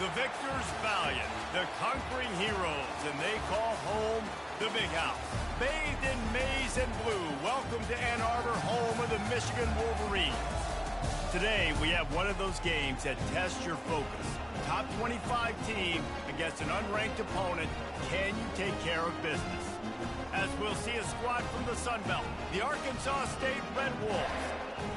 The victors valiant, the conquering heroes, and they call home the Big House. Bathed in maize and blue, welcome to Ann Arbor, home of the Michigan Wolverines. Today, we have one of those games that tests your focus. Top 25 team against an unranked opponent. Can you take care of business? As we'll see a squad from the Sun Belt, the Arkansas State Red Wolves,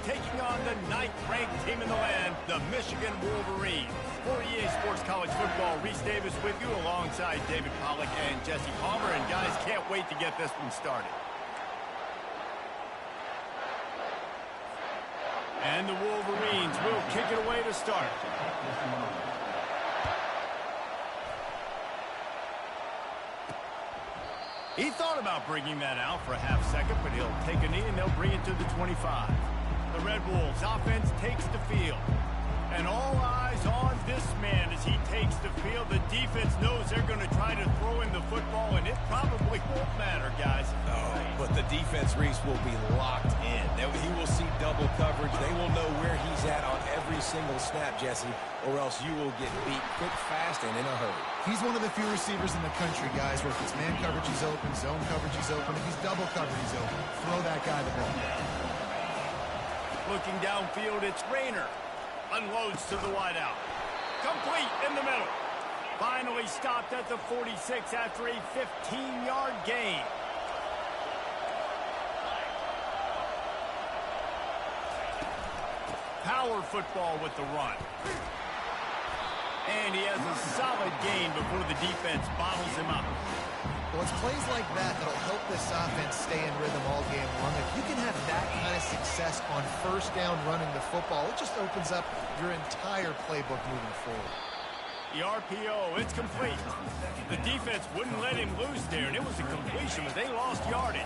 taking on the 9th-ranked team in the land, the Michigan Wolverines. For EA Sports College Football, Reese Davis with you alongside David Pollack and Jesse Palmer. And guys, can't wait to get this one started. And the Wolverines will kick it away to start. He thought about bringing that out for a half second, but he'll take a knee and they'll bring it to the 25. The Red Wolves offense takes the field. And all eyes on this man as he takes the field. The defense knows they're going to try to throw in the football, and it probably won't matter, guys. Oh, but the defense, Reese, will be locked in. He will see double coverage. They will know where he's at on every single snap, Jesse, or else you will get beat quick, fast, and in a hurry. He's one of the few receivers in the country, guys, where if it's man coverage, he's open, zone coverage, he's open. If he's double coverage, he's open. Throw that guy the ball. Looking downfield, it's Rayner. Unloads to the wideout. Complete in the middle. Finally stopped at the 46 after a 15-yard gain. Power football with the run. And he has a solid gain before the defense bottles him up. Well, it's plays like that that'll help this offense stay in rhythm all game long. If you can have that kind of success on first down running the football, it just opens up your entire playbook moving forward. The RPO, it's complete. The defense wouldn't let him loose there, and it was a completion, but they lost yardage.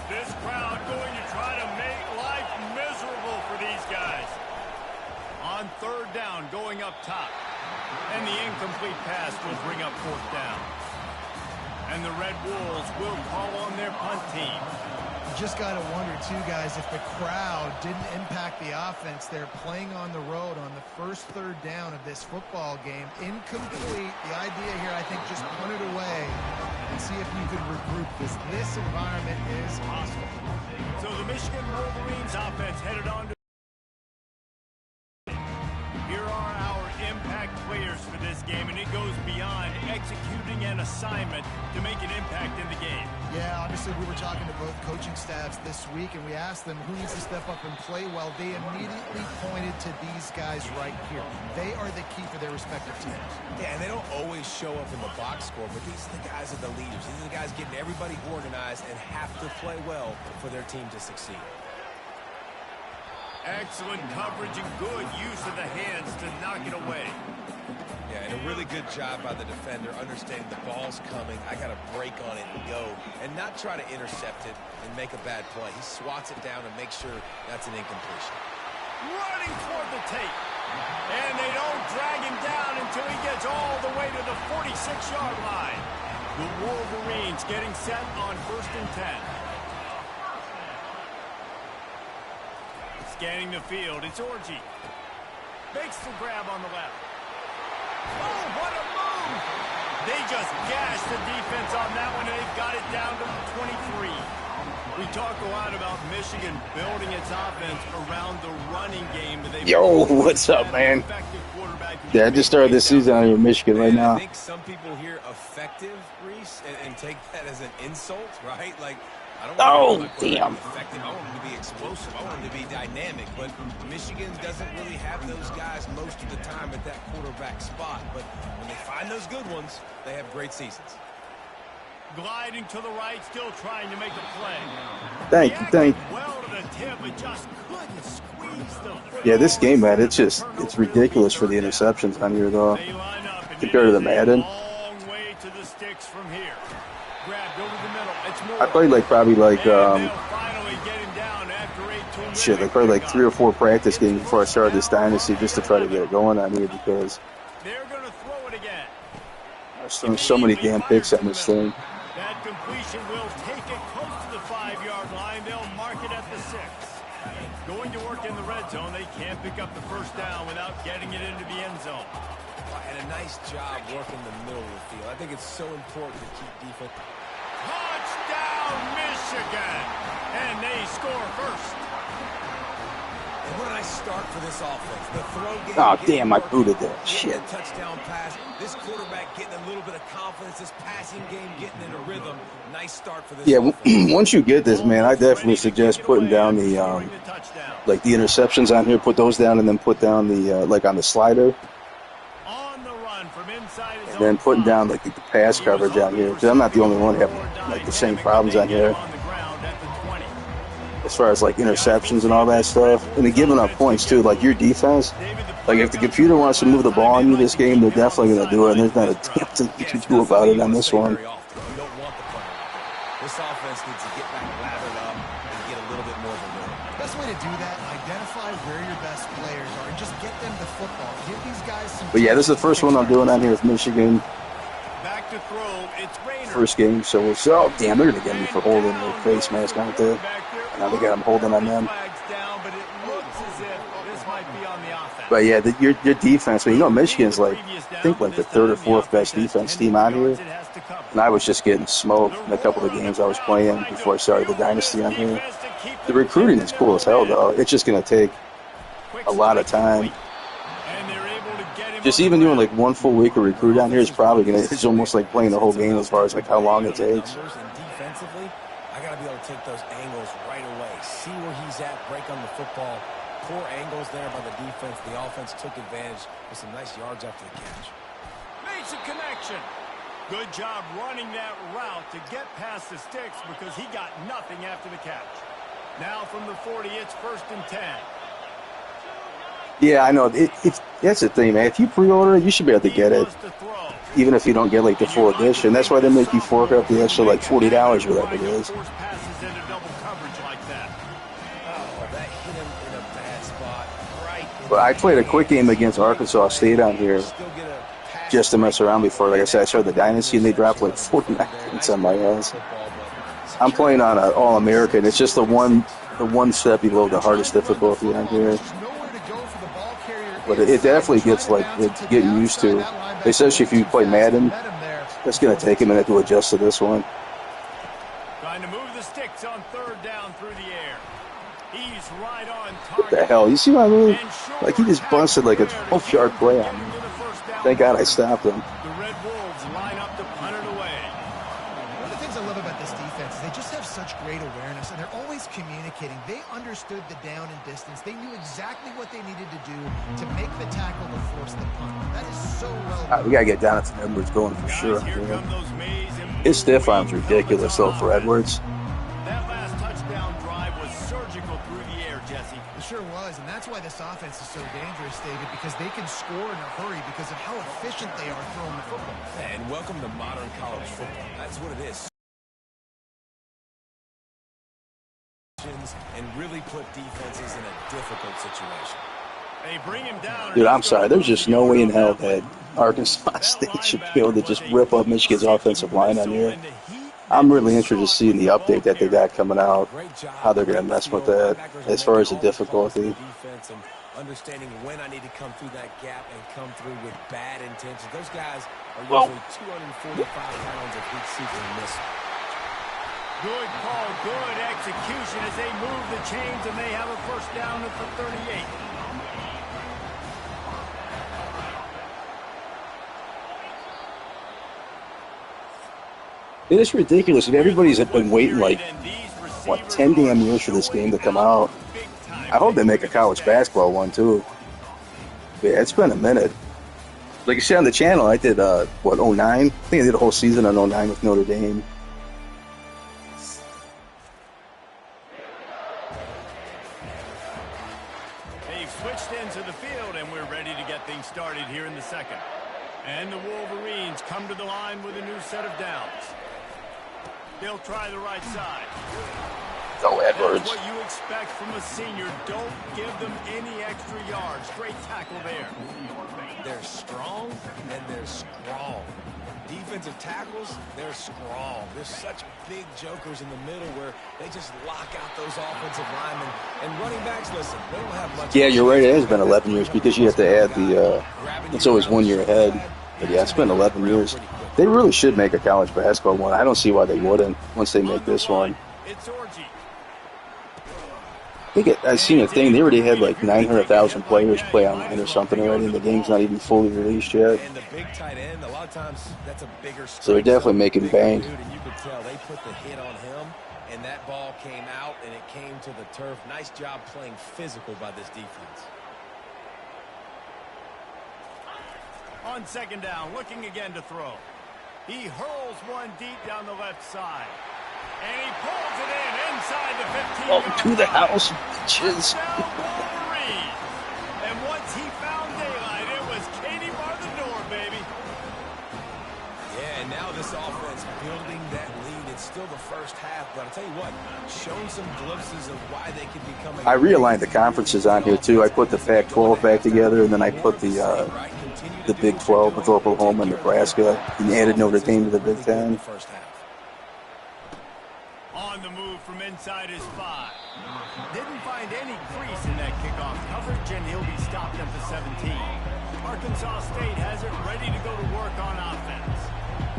This crowd going to try to make life miserable for these guys. On third down, going up top. And the incomplete pass will bring up fourth down. And the Red Wolves will call on their punt team. You just got to wonder, too, guys, if the crowd didn't impact the offense. They're playing on the road on the first third down of this football game. Incomplete. The idea here, I think, just punt it away and see if you can regroup, because this environment is hostile. So the Michigan Wolverines offense headed on to. Here are our impact players for this game, and it goes beyond executing an assignment to make an impact in the game. Yeah, obviously we were talking to both coaching staffs this week, and we asked them who needs to step up and play well. They immediately pointed to these guys right here. They are the key for their respective teams. Yeah, and they don't always show up in the box score, but these are the guys that are the leaders. These are the guys getting everybody organized and have to play well for their team to succeed. Excellent coverage and good use of the hands to knock it away. Yeah, and a really good job by the defender, understanding the ball's coming. I got to break on it and go, and not try to intercept it and make a bad play. He swats it down and makes sure that's an incompletion. Running toward the tape. And they don't drag him down until he gets all the way to the 46-yard line. The Wolverines getting set on 1st and 10. Scanning the field, it's Orji. Makes the grab on the left. Oh, what a move! They just gashed the defense on that one, and they've got it down to 23. We talk a lot about Michigan building its offense around the running game. Yo, what's up, man? Yeah, I just started this season out here in Michigan right now. I think some people hear effective, Reese, and take that as an insult, right? Like, I don't want damn. Effective. I want him to be explosive. I want him to be dynamic. But Michigan doesn't really have those guys most of the time at that quarterback spot. But when they find those good ones, they have great seasons. Gliding to the right, still trying to make a play. Thank you. Well to the tip, but just couldn't squeeze the Yeah, this game, man, it's ridiculous for the interceptions on here, though, compared to the Madden. Long way to the sticks from here. Grabbed over the middle. It's more. I played probably like 3 or 4 practice games before I started this Dynasty just to try to get it going on here, because they're going to throw it again. There's throwing so many damn picks on this thing. That completion will take it close to the 5-yard line. They'll mark it at the 6. Going to work in the red zone. They can't pick up the first down without getting it into the end zone. and a nice job working the middle of the field. I think it's so important to keep defense. Touchdown, Michigan! And they score first. And what a nice start for this offense. The throw game. Oh, damn, I booted that. Shit. Touchdown pass. This quarterback getting a little bit of confidence. This passing game getting in a rhythm. Nice start for this offense. Once you get this, man, I definitely suggest putting down the, like the interceptions on here. Put those down and then put down the, like on the slider. And then putting down like the pass coverage out here. Because I'm not the only one having like the same problems on here. As far as like interceptions and all that stuff. And then giving up points too. Like your defense. Like if the computer wants to move the ball on you this game, they're definitely going to do it. And there's not a damn thing you can do about it on this one. This offense needs to get back lathered up and get a little bit more of a rhythm. Best way to do that, identify where your best players are and just get them the football. Give these guys some. But yeah, this is the first one I'm doing on here with Michigan. Back to throw, it's Rainer. First game, so we'll see. Oh, damn, they're going to get me for holding their face mask, aren't they? Now they got them holding on them. But yeah, your defense, but you know, Michigan's like, I think like the third or fourth best defense team on here. And I was just getting smoked in a couple of the games I was playing before I started the Dynasty on here. The recruiting is cool as hell, though. It's just going to take a lot of time. Just even doing like one full week of recruit on here is probably going to, it's almost like playing the whole game as far as like how long it takes. Defensively, I got to be able to take those angles right away. See where he's at, break on the football. Poor angles there by the defense. The offense took advantage with some nice yards after the catch. Makes a connection. Good job running that route to get past the sticks because he got nothing after the catch. Now from the 40, it's 1st and 10. Yeah, I know. That's the thing, man. If you pre-order it, you should be able to get it, even if you don't get like the full edition. That's why they make you fork up the extra like $40, whatever it is. But I played a quick game against Arkansas State on here just to mess around before. Like I said, I started the Dynasty, and they dropped like 49 points on my ass. I'm playing on an All-American. It's just the one step below the hardest difficulty on here. But it definitely gets like it's getting used to. Especially if you play Madden, it's going to take a minute to adjust to this one. Trying to move the sticks on 3rd down through the air. He's right on target. What the hell? You see what I mean? Like he just busted like a 12-yard play on me. Thank God I stopped him. The Red Wolves line up to punt it away. One of the things I love about this defense is they just have such great awareness, and they're always communicating. They understood the down and distance. They knew exactly what they needed to do to make the tackle to force the punt. That is so well. We got to get Jonathan Edwards going for sure. His stiff arm's ridiculous, though, for Edwards. That last touchdown drive was surgical through the air, Jesse. It sure was, and that's why this offense is so dangerous, David, because they can score in a hurry because of how efficient they are throwing the football. And welcome to modern college football. That's what it is. And really put defenses in a difficult situation. They bring him down. Dude, I'm sorry. There's just no way in hell that Arkansas State should be able to just rip up Michigan's offensive line on here. I'm really interested to see the update that they got coming out, how they're going to mess with that as far as the difficulty. Understanding when I need to come through that gap and come through with bad intentions. Those guys are usually 245 pounds of heat seeking and miss. Good call, good execution as they move the chains, and they have a 1st down at the 38. It is ridiculous. And everybody's been waiting like, what, 10 damn years for this game to come out. I hope they make a college basketball one, too. But yeah, it's been a minute. Like I said on the channel, I did, 09? I think I did a whole season on 09 with Notre Dame. They've switched into the field, and we're ready to get things started here in the 2nd. And the Wolverines come to the line with a new set of downs. They'll try the right side. Oh, Edwards. That's what you expect from a senior. Don't give them any extra yards. Great tackle there. They're strong and they're strong. defensive tackles, they're strong. There's such big jokers in the middle where they just lock out those offensive linemen. And running backs, listen, they don't have much. Yeah, you're right. It has been 11 years because you have to add the. It's always 1 year ahead. But yeah, it's been 11 years. They really should make a college basketball one. I don't see why they wouldn't once they make this one. I seen a thing. They already had like 900,000 players play online or something already, and the game's not even fully released yet. And the big tight end, a lot of times that's a bigger. So they're definitely making bank. And you could tell they put the hit on him, and that ball came out, and it came to the turf. Nice job playing physical by this defense. On second down, looking again to throw. He hurls one deep down the left side. And he pulls it in inside the 15. Oh, to the house. Bitches. And once he found daylight, it was Katie bar the door, baby. Yeah, and now this offense building that lead. It's still the first half, but I'll tell you what, showing some glimpses of why they could become a... I realigned the conferences on here, too. I put the Pac-12 back together, and then I put the Big 12 with Oklahoma and Nebraska, and added Notre Dame to the Big 10. On the move from inside his 5. Didn't find any crease in that kickoff coverage, and he'll be stopped at the 17. Arkansas State has it ready to go to work on offense.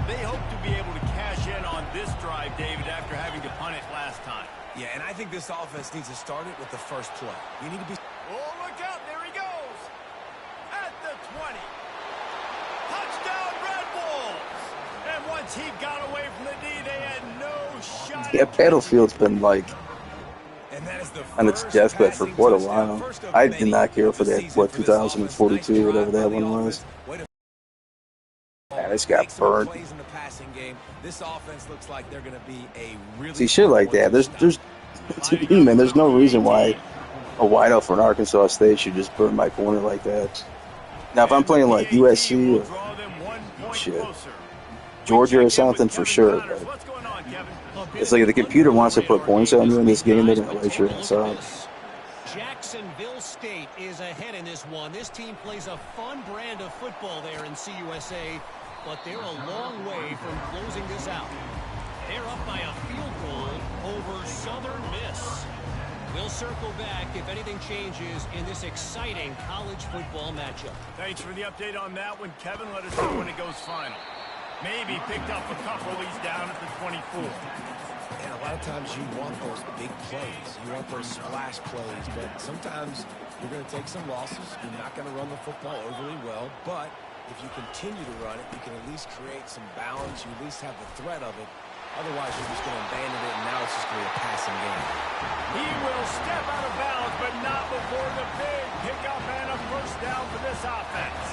They hope to be able to cash in on this drive, David, after having to punt it last time. Yeah, and I think this offense needs to start it with the first play. You need to be... Oh, look out. There he goes. At the 20. Touchdown, Red Wolves. And once he got away from the D, they had no shot. Yeah, Battlefield's been like on its deathbed for quite a while. I did not care for that, 2042, whatever that one was. Man, this got burned. This offense looks like they're going to be a really... See, shit like that. There's to me, man, there's no reason why a wideout for an Arkansas State should just burn my corner like that. Now, if I'm playing like USC or shit, Georgia or something, for sure. But it's like if the computer wants to put points on you in this game, they're going to write your ass up. Jacksonville State is ahead in this one. This team plays a fun brand of football there in CUSA, but they're a long way from closing this out. They're up by a field goal over Southern Miss. We'll circle back if anything changes in this exciting college football matchup. Thanks for the update on that one, Kevin. Let us know when it goes final. Maybe picked up a couple. He's down at the 24. And a lot of times you want those big plays. You want those splash plays. But sometimes you're going to take some losses. You're not going to run the football overly well. But if you continue to run it, you can at least create some balance. You at least have the threat of it. Otherwise, you're just going to abandon it, and now it's just going to be a passing game. He will step out of bounds, but not before the big pickup and a first down for this offense.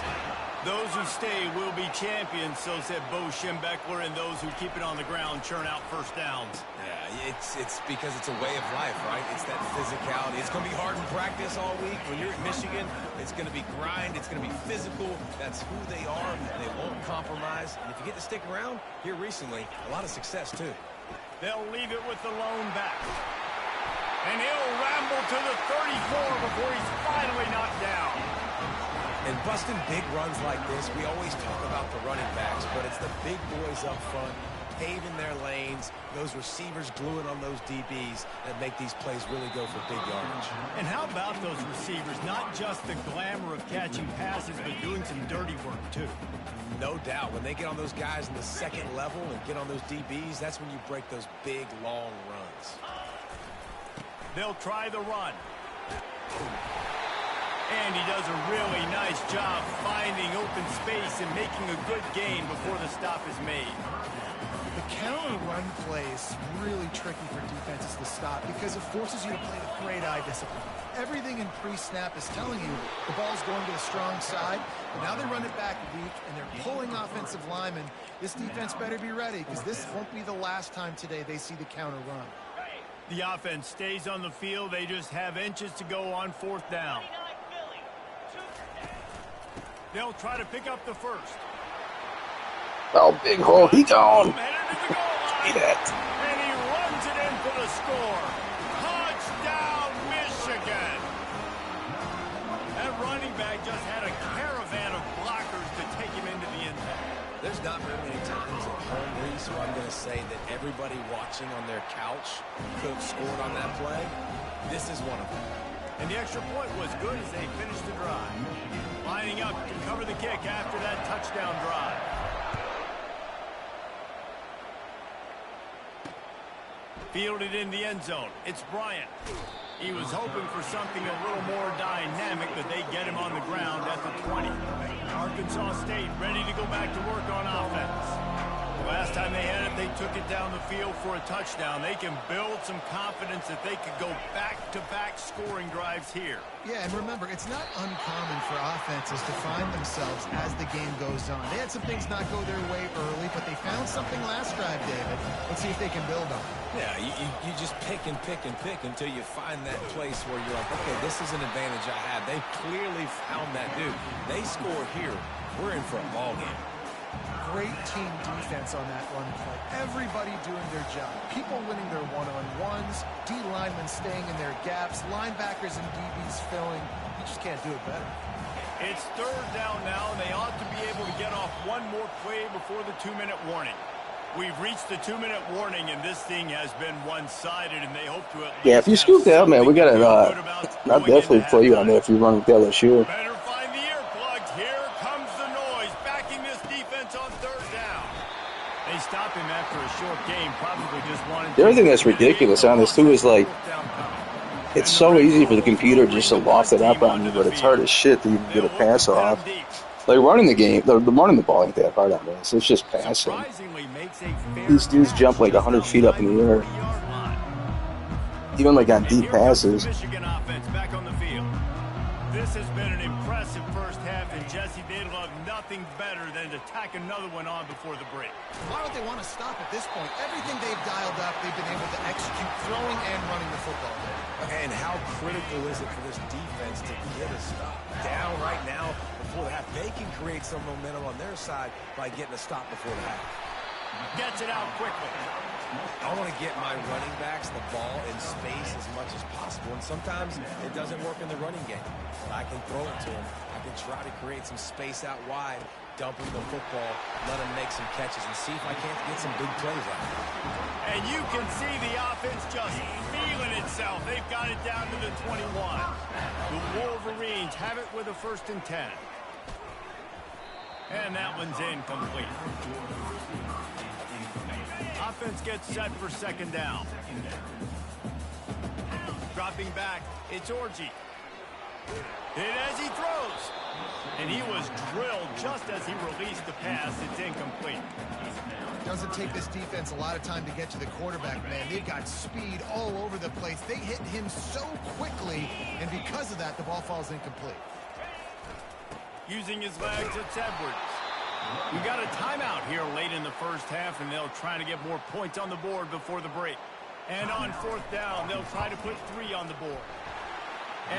Those who stay will be champions, so said Bo Schembechler, and those who keep it on the ground churn out first downs. Yeah, it's because it's a way of life, right? It's that physicality. It's going to be hard in practice all week. When you're at Michigan, it's going to be grind. It's going to be physical. That's who they are. They won't compromise. And if you get to stick around, here recently, a lot of success, too. They'll leave it with the lone back. And he'll ramble to the 34 before he's finally knocked down. And busting big runs like this, we always talk about the running backs, but it's the big boys up front, paving their lanes, those receivers gluing on those DBs that make these plays really go for big yardage. And how about those receivers? Not just the glamour of catching passes, but doing some dirty work, too. No doubt. When they get on those guys in the second level and get on those DBs, that's when you break those big, long runs. They'll try the run. And he does a really nice job finding open space and making a good gain before the stop is made. The counter run play is really tricky for defenses to stop because it forces you to play with great eye discipline. Everything in pre-snap is telling you the ball's going to the strong side, but now they run it back weak and they're pulling offensive linemen. This defense better be ready because this won't be the last time today they see the counter run. The offense stays on the field. They just have inches to go on fourth down. They'll try to pick up the first. Oh, big hole. He gone. See that. And he runs it in for the score. Touchdown, Michigan. That running back just had a caravan of blockers to take him into the end zone. There's not very many case where I'm going to say that everybody watching on their couch could have scored on that play. This is one of them. And the extra point was good as they finished the drive. Lining up to cover the kick after that touchdown drive. Fielded in the end zone. It's Bryant. He was hoping for something a little more dynamic, but they get him on the ground at the 20. Arkansas State ready to go back to work on offense. The last time they had it, they took it down the field for a touchdown. They can build some confidence that they could go back-to-back scoring drives here. Yeah, and remember, it's not uncommon for offenses to find themselves as the game goes on. They had some things not go their way early, but they found something last drive, David. Let's see if they can build on it. Yeah, you just pick and pick and pick until you find that place where you're like, okay, this is an advantage I have. They clearly found that dude. They score here. We're in for a ball game. Great team defense on that run play. Everybody doing their job. People winning their one-on-ones, D linemen staying in their gaps, linebackers and DBs filling. You just can't do it better. It's third down now, and they ought to be able to get off one more play before the 2-minute warning. We've reached the 2-minute warning, and this thing has been one-sided, and they hope to at least Yeah, if you scoop that, man, we got to I'll definitely play you on there if you run with LSU. Better find the earplugs. Here comes the noise, backing this defense on third down. They stop him after a short game, probably just wanted The other thing that's ridiculous on this, too, is like, it's so easy for the computer just to loft it up on you, but it's hard as shit to even get a pass off. Like, running the game, the running the ball ain't that hard on this. It's just passing. These dudes jump like 100 feet up in the air. Even like on deep passes. This has been an impressive first half, and Jesse, they'd love nothing better than to tack another one on before the break. Why don't they want to stop at this point? Everything they've dialed up, they've been able to execute throwing and running the football. And how critical is it for this defense to get a stop down right now before the half? They can create some momentum on their side by getting a stop before the half. Gets it out quickly. I want to get my running backs the ball in space as much as possible, and sometimes it doesn't work in the running game. But I can throw it to them. I can try to create some space out wide, dump them the football, let them make some catches, and see if I can't get some big plays out of it. And you can see the offense just feeling itself. They've got it down to the 21. The Wolverines have it with a 1st and 10. And that one's incomplete. Offense gets set for 2nd down. Dropping back, it's Orji. And as he throws, and he was drilled just as he released the pass. It's incomplete. Doesn't take this defense a lot of time to get to the quarterback, man. They've got speed all over the place. They hit him so quickly, and because of that, the ball falls incomplete. Using his legs, it's Edwards. We got a timeout here late in the first half, and they'll try to get more points on the board before the break. And on 4th down, they'll try to put 3 on the board.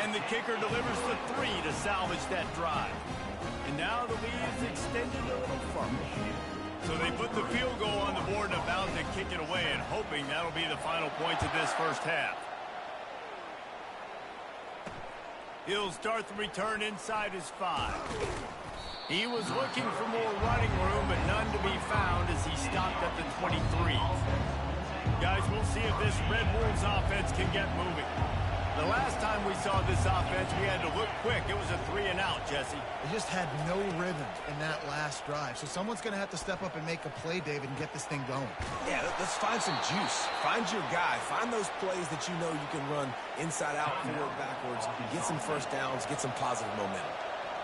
And the kicker delivers the 3 to salvage that drive. And now the lead is extended a little further. So they put the field goal on the board and about to kick it away, and hoping that'll be the final points of this first half. He'll start the return inside his 5. He was looking for more running room, but none to be found as he stopped at the 23. Guys, we'll see if this Red Wolves offense can get moving. The last time we saw this offense, we had to look quick. It was a 3-and-out, Jesse. They just had no rhythm in that last drive. So someone's going to have to step up and make a play, David, and get this thing going. Yeah, let's find some juice. Find your guy. Find those plays that you know you can run inside out, forward, backwards. Get some first downs. Get some positive momentum.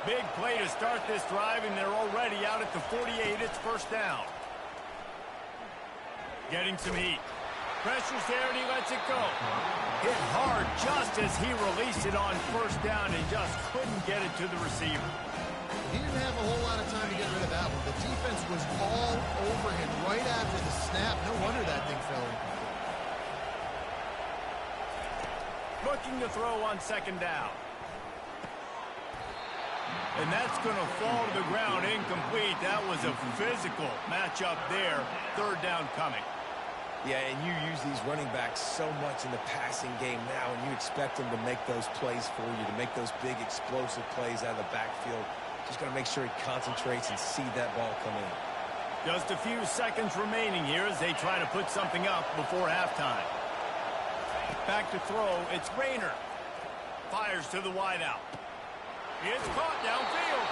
Big play to start this drive, and they're already out at the 48. It's 1st down. Getting some heat. Pressure's there, and he lets it go. Hit hard just as he released it on 1st down and just couldn't get it to the receiver. He didn't have a whole lot of time to get rid of that one. The defense was all over him right after the snap. No wonder that thing fell in. Looking to throw on 2nd down. And that's going to fall to the ground incomplete. That was a physical matchup there. 3rd down coming. Yeah, and you use these running backs so much in the passing game now, and you expect them to make those plays for you, to make those big explosive plays out of the backfield. Just got to make sure he concentrates and see that ball come in. Just a few seconds remaining here as they try to put something up before halftime. Back to throw, it's Rayner. Fires to the wideout. It's caught downfield.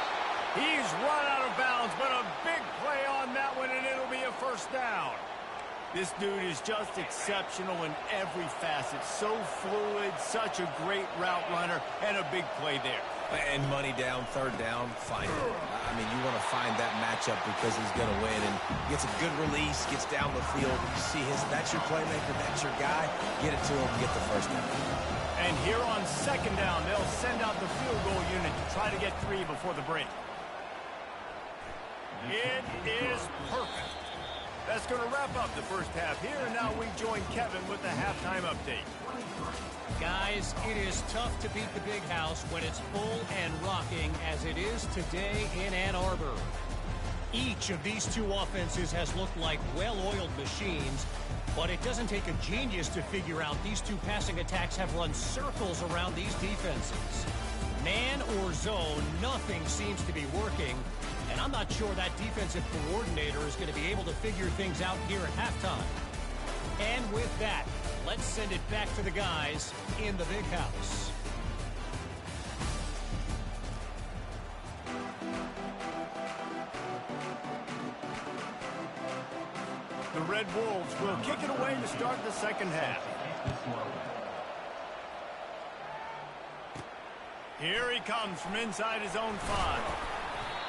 He's run out of bounds, but a big play on that one, and it'll be a first down. This dude is just exceptional in every facet. So fluid, such a great route runner, and a big play there. And money down, third down, find it. I mean, you want to find that matchup because he's going to win. And gets a good release, gets down the field. You see that's your playmaker, that's your guy. Get it to him, get the first down. And here on second down, they'll send out the field goal unit to try to get 3 before the break. It is perfect. That's going to wrap up the first half here, and now we join Kevin with the halftime update. Guys, it is tough to beat the Big House when it's full and rocking as it is today in Ann Arbor. Each of these two offenses has looked like well-oiled machines, but it doesn't take a genius to figure out these two passing attacks have run circles around these defenses. Man or zone, nothing seems to be working. And I'm not sure that defensive coordinator is going to be able to figure things out here at halftime. And with that, let's send it back to the guys in the Big House. The Red Wolves will kick it away to start the second half. Here he comes from inside his own 5.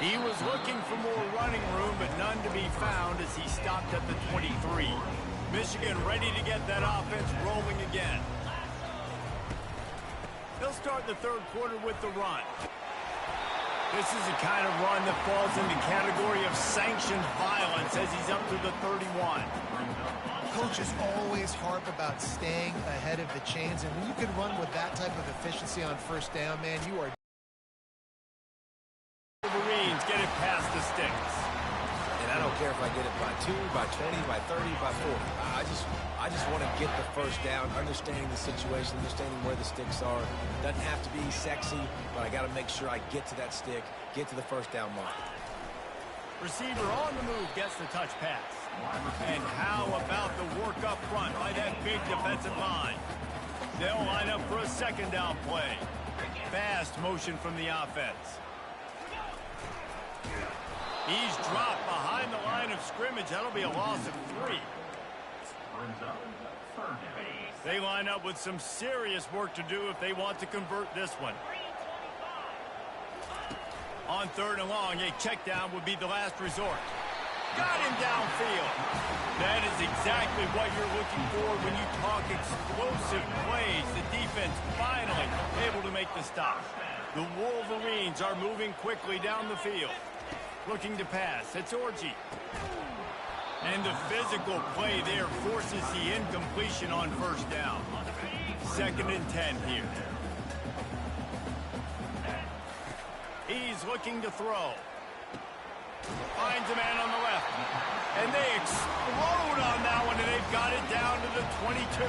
He was looking for more running room, but none to be found as he stopped at the 23. Michigan ready to get that offense rolling again. They'll start the third quarter with the run. This is the kind of run that falls in the category of sanctioned violence as he's up to the 31. Coaches always harp about staying ahead of the chains, and when you can run with that type of efficiency on first down, man, you are... Wolverines get it past the sticks. And I don't care if I get it by 2, by 20, by 30, by 40. I just want to get the first down, understanding the situation, understanding where the sticks are. Doesn't have to be sexy, but I got to make sure I get to that stick, get to the first down mark. Receiver on the move gets the touch pass. And how about the work up front by that big defensive line? They'll line up for a second down play. Fast motion from the offense. He's dropped behind the line of scrimmage. That'll be a loss of 3. They line up with some serious work to do if they want to convert this one. On third and long, a check down would be the last resort. Got him downfield. That is exactly what you're looking for when you talk explosive plays. The defense finally able to make the stop. The Wolverines are moving quickly down the field. Looking to pass. It's Orji. And the physical play there forces the incompletion on first down. 2nd and 10 here. He's looking to throw. Finds a man on the left. And they explode on that one, and they've got it down to the 22.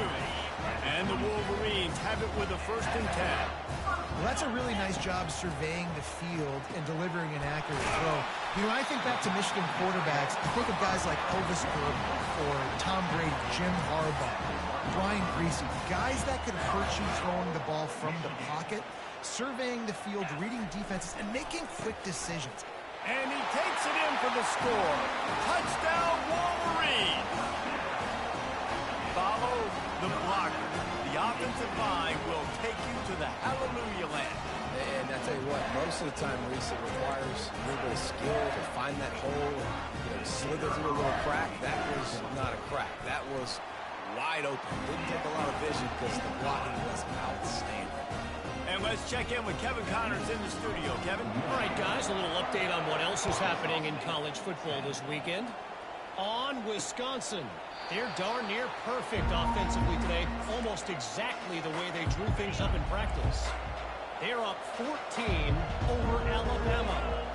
And the Wolverines have it with a 1st and 10. Well, that's a really nice job surveying the field and delivering an accurate throw. You know, I think back to Michigan quarterbacks. I think of guys like Elvis Burton or Tom Brady, Jim Harbaugh, Brian Griese, guys that could hurt you throwing the ball from the pocket, surveying the field, reading defenses, and making quick decisions. And he takes it in for the score. Touchdown, Wolverines. Follow the blocker. The offensive line will take you to the hallelujah land. And I tell you what, most of the time, Reese, it requires a little bit of skill to find that hole, slither through a little crack. That was not a crack. That was wide open. Didn't take a lot of vision because the blocking was outstanding. And let's check in with Kevin Connors in the studio. Kevin? All right, guys, a little update on what else is happening in college football this weekend. On Wisconsin. They're darn near perfect offensively today, almost exactly the way they drew things up in practice. They're up 14 over Alabama.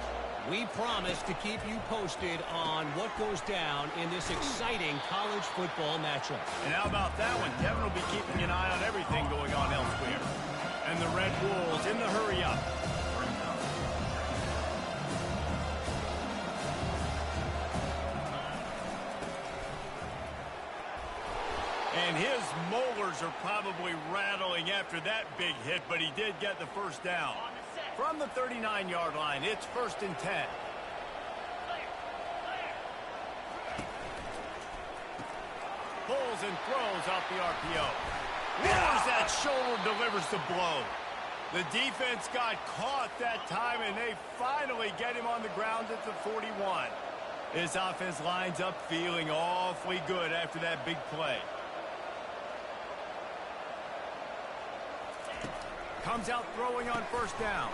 We promise to keep you posted on what goes down in this exciting college football matchup. And how about that one? Kevin will be keeping an eye on everything going on elsewhere. And the Red Wolves in the hurry-up. And his molars are probably rattling after that big hit, but he did get the first down. From the 39-yard line, it's 1st and 10. Pulls and throws off the RPO. Lowers that shoulder, delivers the blow. The defense got caught that time, and they finally get him on the ground at the 41. This offense lines up feeling awfully good after that big play. Comes out throwing on 1st down.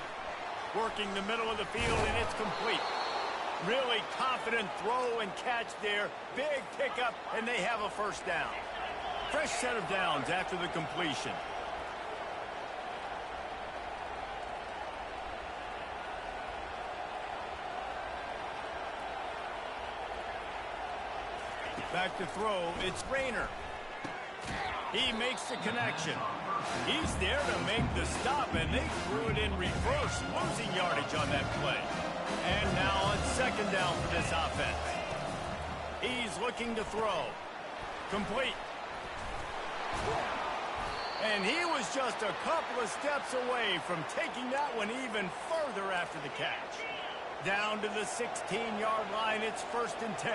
Working the middle of the field, and it's complete. Really confident throw and catch there. Big pickup, and they have a 1st down. Fresh set of downs after the completion. Back to throw, it's Rayner. He makes the connection. He's there to make the stop, and they threw it in reverse, losing yardage on that play. And now on 2nd down for this offense. He's looking to throw. Complete. And he was just a couple of steps away from taking that one even further after the catch. Down to the 16-yard line, it's 1st and 10.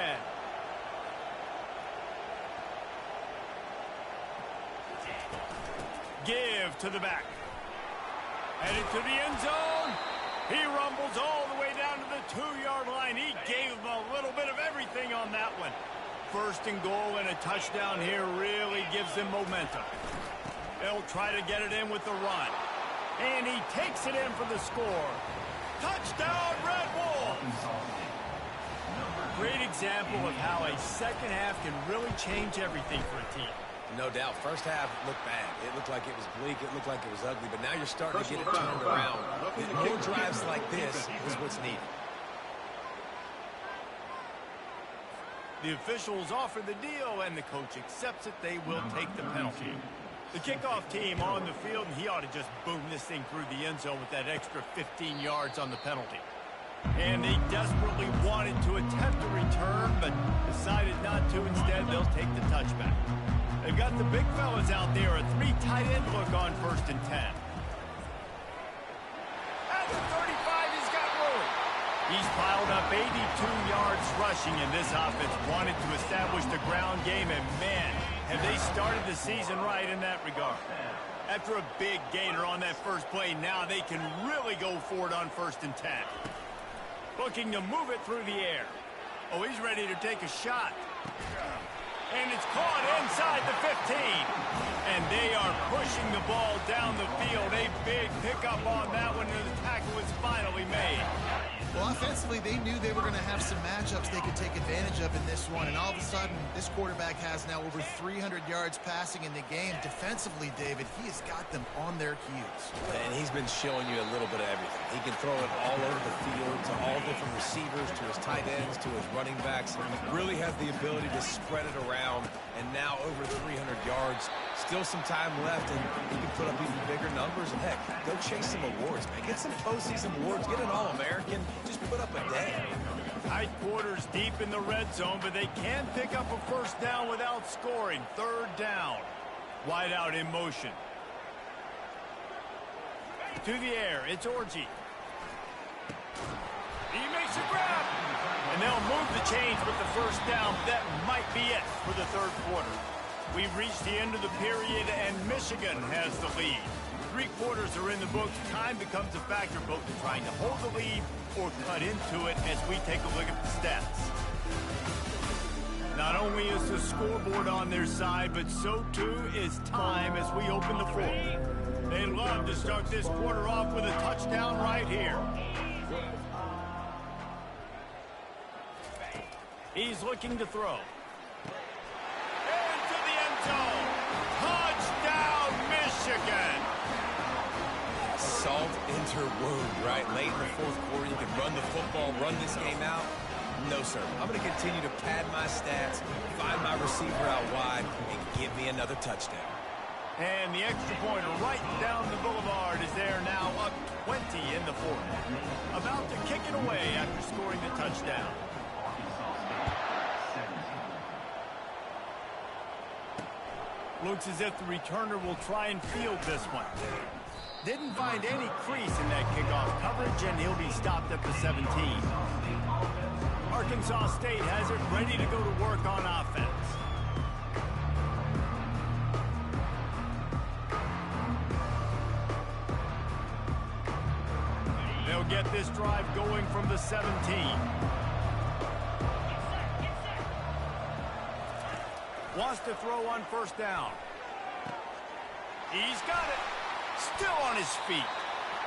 Give to the back. Headed to the end zone. He rumbles all the way down to the 2-yard line. He gave him a little bit of everything on that one. 1st and goal, and a touchdown here really gives them momentum. They'll try to get it in with the run. And he takes it in for the score. Touchdown, Red Wolves! Great example of how a second half can really change everything for a team. No doubt. First half looked bad. It looked like it was bleak. It looked like it was ugly. But now you're starting to get it turned around. More drives like this is what's needed. The officials offer the deal, and the coach accepts it. They will take the penalty. The kickoff team on the field, and he ought to just boom this thing through the end zone with that extra 15 yards on the penalty. And they desperately wanted to attempt a return, but decided not to. Instead, they'll take the touchback. They've got the big fellas out there, a 3 tight end look on 1st and 10. At the 35, he's got room. He's piled up 82 yards rushing, and this offense wanted to establish the ground game, and man, have they started the season right in that regard. After a big gainer on that first play, now they can really go for it on 1st and 10. Looking to move it through the air. Oh, he's ready to take a shot. And it's caught inside the 15. And they are pushing the ball down the field. A big pickup on that one, and the tackle was finally made. Well, offensively, they knew they were going to have some matchups they could take advantage of in this one. And all of a sudden, this quarterback has now over 300 yards passing in the game. Defensively, David, he has got them on their heels. And he's been showing you a little bit of everything. He can throw it all over the field to all different receivers, to his tight ends, to his running backs. Really has the ability to spread it around. And now over 300 yards. Still some time left, and he can put up even bigger numbers. And heck, go chase some awards, man. Get some postseason awards. Get an All-American. Just put up a day. Tight quarters deep in the red zone, but they can pick up a 1st down without scoring. 3rd down. Wide out in motion. To the air, it's Orji. He makes a grab. And they'll move the chains with the 1st down. That might be it for the 3rd quarter. We've reached the end of the period, and Michigan has the lead. 3 quarters are in the books. Time becomes a factor, both in trying to hold the lead or cut into it as we take a look at the stats. Not only is the scoreboard on their side, but so too is time as we open the 4th. They love to start this quarter off with a touchdown right here. He's looking to throw. Into the end zone. Touchdown, Michigan. Salt into wound, right? Late in the 4th quarter, you can run the football, run this game out. No, sir. I'm going to continue to pad my stats, find my receiver out wide, and give me another touchdown. And the extra point right down the boulevard is there now, up 20 in the 4th. About to kick it away after scoring the touchdown. Looks as if the returner will try and field this one. Didn't find any crease in that kickoff coverage, and he'll be stopped at the 17. Arkansas State has it ready to go to work on offense. They'll get this drive going from the 17. Wants to throw on first down. He's got it. Still on his feet.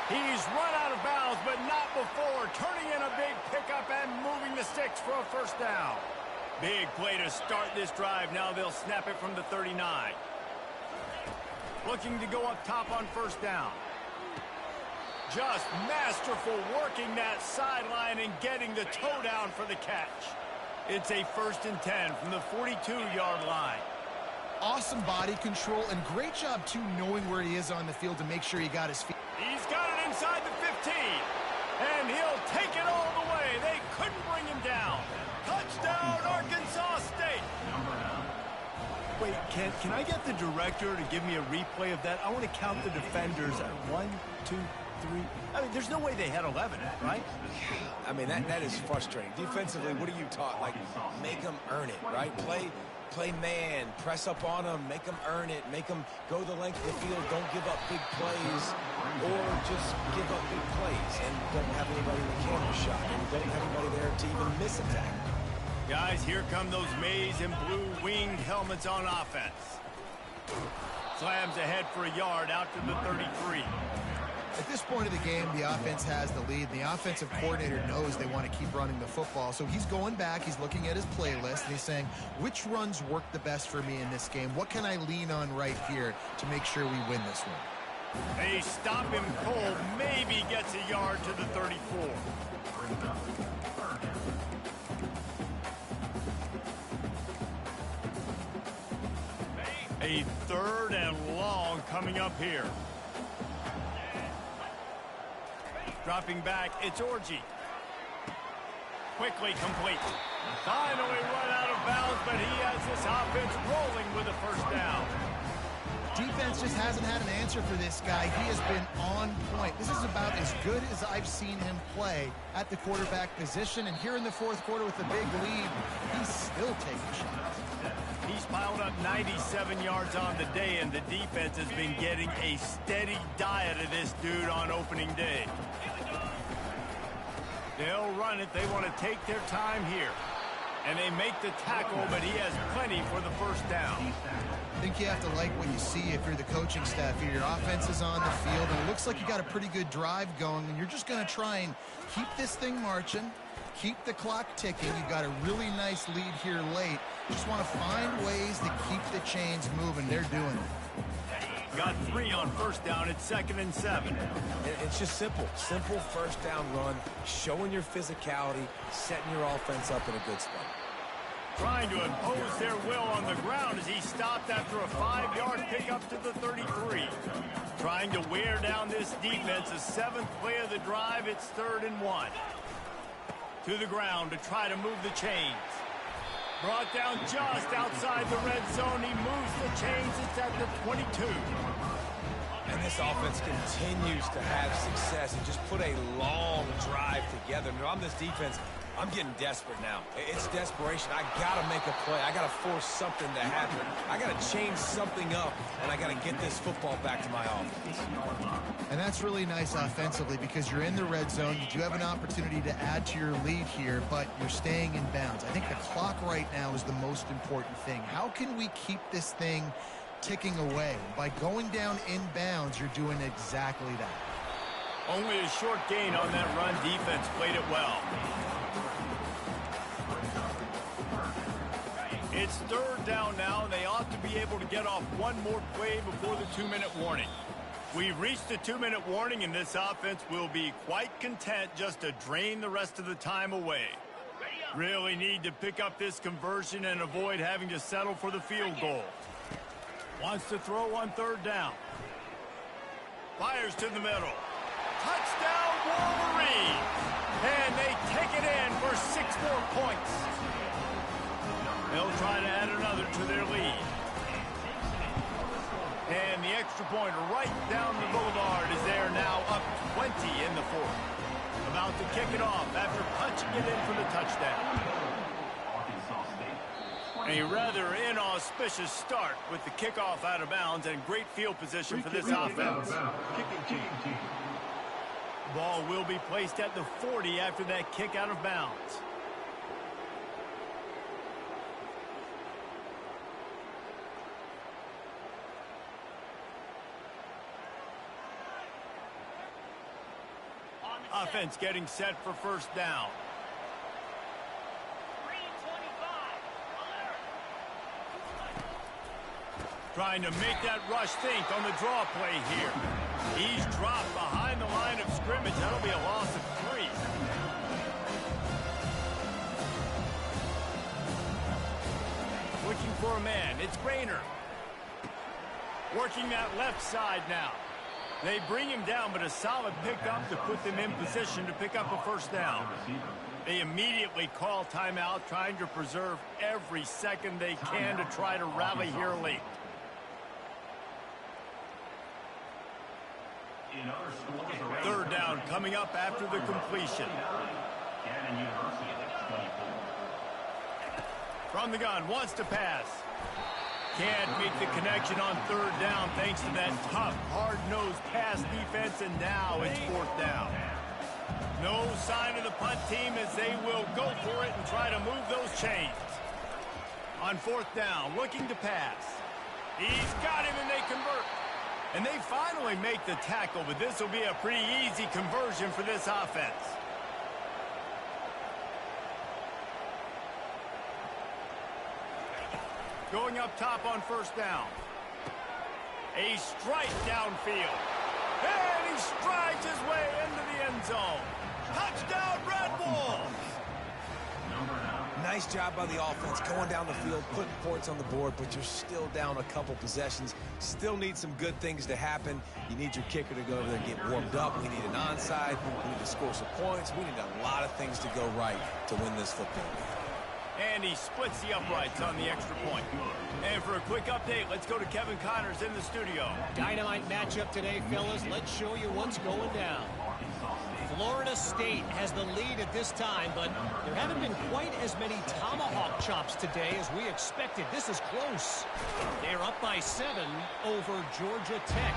He's run out of bounds, but not before turning in a big pickup and moving the sticks for a first down. Big play to start this drive. Now they'll snap it from the 39. Looking to go up top on first down. Just masterful working that sideline and getting the toe down for the catch. It's a 1st and 10 from the 42-yard line. Awesome body control and great job, too, knowing where he is on the field to make sure he got his feet. He's got it inside the 15, and he'll take it all the way. They couldn't bring him down. Touchdown, Arkansas State. Wait, can I get the director to give me a replay of that? I want to count the defenders at 1, 2, 3. I mean, there's no way they had 11, right? I mean, that is frustrating. Defensively, what are you taught? Like, make them earn it, right? Play man, press up on them, make them earn it, make them go the length of the field, don't give up big plays, or just give up big plays and don't have anybody in the camera shot and don't have anybody there to even miss a tackle. Guys, here come those maize and blue winged helmets on offense. Slams ahead for a yard out to the 33. At this point of the game, the offense has the lead. The offensive coordinator knows they want to keep running the football. So he's going back, he's looking at his playlist, and he's saying, which runs work the best for me in this game? What can I lean on right here to make sure we win this one? They stop him cold, maybe gets a yard to the 34. A 3rd and long coming up here. Dropping back, it's Orji. Quickly complete. Finally run out of bounds, but he has this offense rolling with a first down. Defense just hasn't had an answer for this guy. He has been on point. This is about as good as I've seen him play at the quarterback position. And here in the 4th quarter with a big lead, he's still taking shots. He's piled up 97 yards on the day, and the defense has been getting a steady diet of this dude on opening day. They'll run it. They want to take their time here. And they make the tackle, but he has plenty for the first down. I think you have to like what you see if you're the coaching staff here. Your offense is on the field, and it looks like you got a pretty good drive going, and you're just going to try and keep this thing marching, keep the clock ticking. You've got a really nice lead here late. Just want to find ways to keep the chains moving. They're doing it. Got 3 on first down. It's 2nd and 7. It's just simple. Simple first down run, showing your physicality, setting your offense up in a good spot. Trying to impose their will on the ground as he stopped after a 5-yard pickup to the 33. Trying to wear down this defense. The 7th play of the drive. It's 3rd and 1. To the ground to try to move the chains. Brought down just outside the red zone. He moves the chains. It's at the 22. And this offense continues to have success and just put a long drive together. Now, on this defense, I'm getting desperate now. It's desperation. I got to make a play. I got to force something to happen. I got to change something up, and I got to get this football back to my offense. And that's really nice offensively because you're in the red zone. You do have an opportunity to add to your lead here, but you're staying in bounds. I think the clock right now is the most important thing. How can we keep this thing ticking away? By going down in bounds, you're doing exactly that. Only a short gain on that run. Defense played it well. It's 3rd down now, and they ought to be able to get off one more play before the 2-minute warning. We've reached the 2-minute warning, and this offense will be quite content just to drain the rest of the time away. Really need to pick up this conversion and avoid having to settle for the field goal. Wants to throw on 3rd down. Fires to the middle. Touchdown, Wolverines! And they take it in for 6 more points. They'll try to add another to their lead. two-pointer right down the boulevard as they are now up 20 in the fourth. About to kick it off after punching it in for the touchdown. A rather inauspicious start with the kickoff out of bounds and great field position for this offense. Ball will be placed at the 40 after that kick out of bounds. Offense getting set for first down. Trying to make that rush think on the draw play here. He's dropped behind the line of scrimmage. That'll be a loss of 3. Looking for a man. It's Rayner. Working that left side now. They bring him down, but a solid pickup to put them in position to pick up a first down. They immediately call timeout, trying to preserve every second they can to try to rally here late. Third down coming up after the completion. From the gun, wants to pass. Can't make the connection on third down thanks to that tough, hard-nosed pass defense, and now it's fourth down. No sign of the punt team as they will go for it and try to move those chains. On fourth down, looking to pass. He's got him, and they convert. And they finally make the tackle, but this will be a pretty easy conversion for this offense. Going up top on first down. A strike downfield. And he strides his way into the end zone. Touchdown, Red Wolves! Nice job by the offense going down the field, putting points on the board, but you're still down a couple possessions. Still need some good things to happen. You need your kicker to go over there and get warmed up. We need an onside. We need to score some points. We need a lot of things to go right to win this football game. And he splits the uprights on the extra point. And for a quick update, let's go to Kevin Connors in the studio. Dynamite matchup today, fellas. Let's show you what's going down. Florida State has the lead at this time, but there haven't been quite as many tomahawk chops today as we expected. This is close. They're up by 7 over Georgia Tech.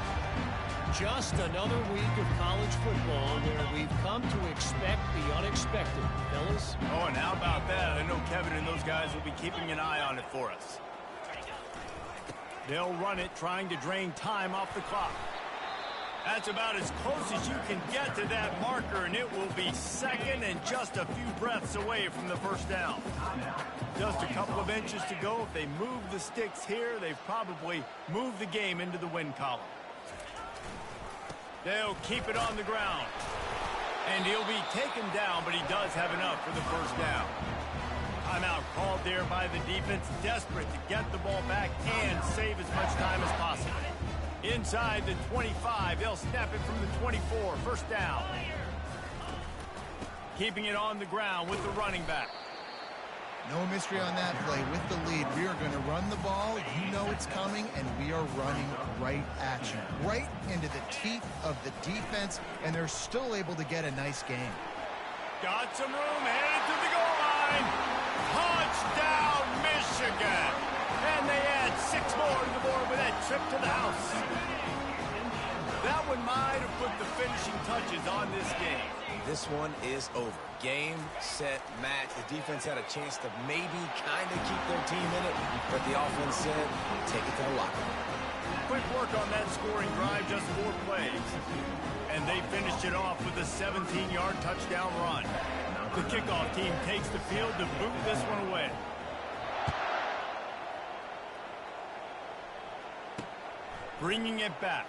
Just another week of college football where we've come to expect the unexpected, fellas. Oh, and how about that? I know Kevin and those guys will be keeping an eye on it for us. They'll run it, trying to drain time off the clock. That's about as close as you can get to that marker, and it will be second and just a few breaths away from the first down. Just a couple of inches to go. If they move the sticks here, they've probably moved the game into the win column. They'll keep it on the ground. And he'll be taken down, but he does have enough for the first down. Timeout called there by the defense, desperate to get the ball back and save as much time as possible. Inside the 25, they'll snap it from the 24, first down. Keeping it on the ground with the running back. No mystery on that play. With the lead, we are going to run the ball. You know it's coming, and we are running right at you. Right into the teeth of the defense, and they're still able to get a nice game. Got some room, headed to the goal line. Touchdown, Michigan. And they add 6 more to the board with that trip to the house. That one might have put the finishing touches on this game. This one is over. Game, set, match. The defense had a chance to maybe kind of keep their team in it, but the offense said, take it to the locker room. Quick work on that scoring drive, just 4 plays. And they finished it off with a 17-yard touchdown run. The kickoff team takes the field to boot this one away. Bringing it back.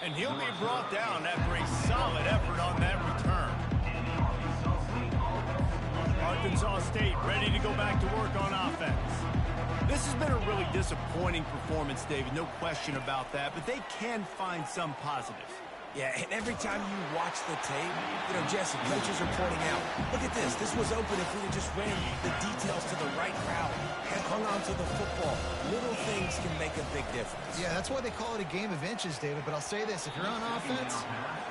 And he'll be brought down after a solid effort on that return. Arkansas State ready to go back to work on offense. This has been a really disappointing performance, David, no question about that, but they can find some positives. Yeah, and every time you watch the tape, you know, Jesse, coaches are pointing out, look at this. This was open if we had just ran the details to the right route and hung on to the football. Little things can make a big difference. Yeah, that's why they call it a game of inches, David. But I'll say this, if you're on offense,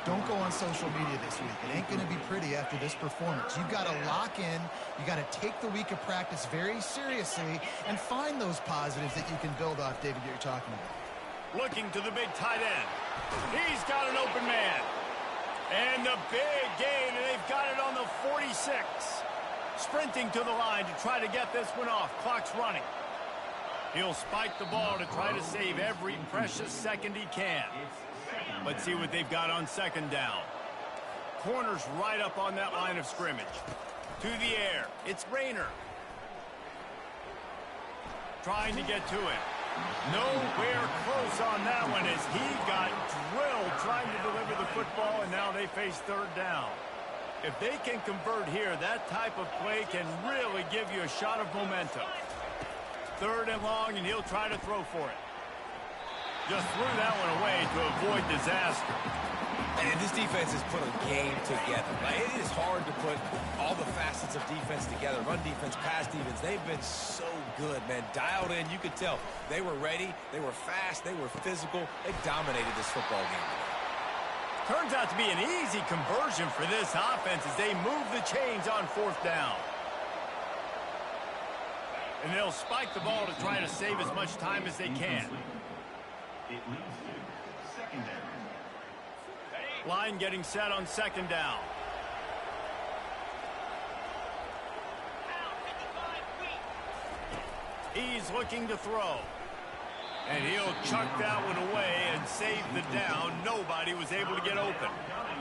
don't go on social media this week. It ain't going to be pretty after this performance. You've got to lock in. You got to take the week of practice very seriously and find those positives that you can build off, David, that you're talking about. Looking to the big tight end. He's got an open man. And the big gain, and they've got it on the 46. Sprinting to the line to try to get this one off. Clock's running. He'll spike the ball to try to save every precious second he can. Let's see what they've got on second down. Corner's right up on that line of scrimmage. To the air. It's Rayner. Trying to get to it. Nowhere close on that one as he got drilled trying to deliver the football, and now they face third down. If they can convert here, that type of play can really give you a shot of momentum. Third and long, and he'll try to throw for it. Just threw that one away to avoid disaster. And this defense has put a game together. Like, it is hard to put all the facets of defense together. Run defense, pass defense. They've been so good, man. Dialed in. You could tell they were ready. They were fast. They were physical. They dominated this football game. Turns out to be an easy conversion for this offense as they move the chains on fourth down. And they'll spike the ball to try to save as much time as they can. It leads to secondary. Line getting set on second down. He's looking to throw. And he'll chuck that one away and save the down. Nobody was able to get open.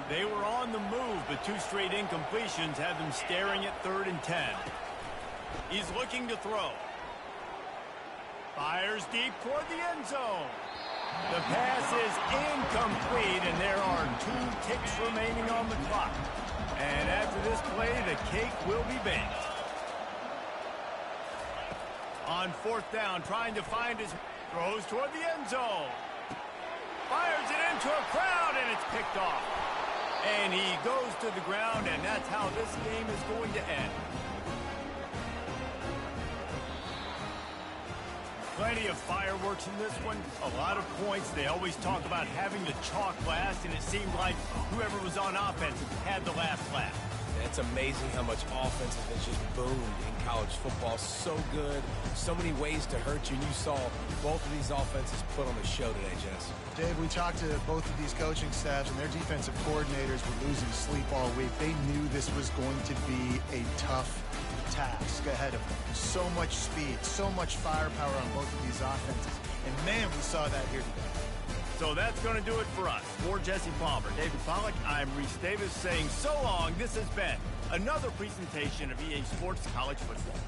They were on the move, but two straight incompletions had them staring at 3rd and 10. He's looking to throw. Fires deep toward the end zone. The pass is incomplete, and there are 2 ticks remaining on the clock. And after this play, the cake will be baked. On fourth down, trying to find his... Throws toward the end zone. Fires it into a crowd, and it's picked off. And he goes to the ground, and that's how this game is going to end. Plenty of fireworks in this one. A lot of points. They always talk about having the chalk last, and it seemed like whoever was on offense had the last laugh. It's amazing how much offense has just boomed in college football. So good. So many ways to hurt you. And you saw both of these offenses put on the show today, Jess. Dave, we talked to both of these coaching staffs, and their defensive coordinators were losing sleep all week. They knew this was going to be a tough task ahead of them. So much speed, so much firepower on both of these offenses. And, man, we saw that here today. So that's going to do it for us. For Jesse Palmer, David Pollack, I'm Reese Davis saying so long. This has been another presentation of EA Sports College Football.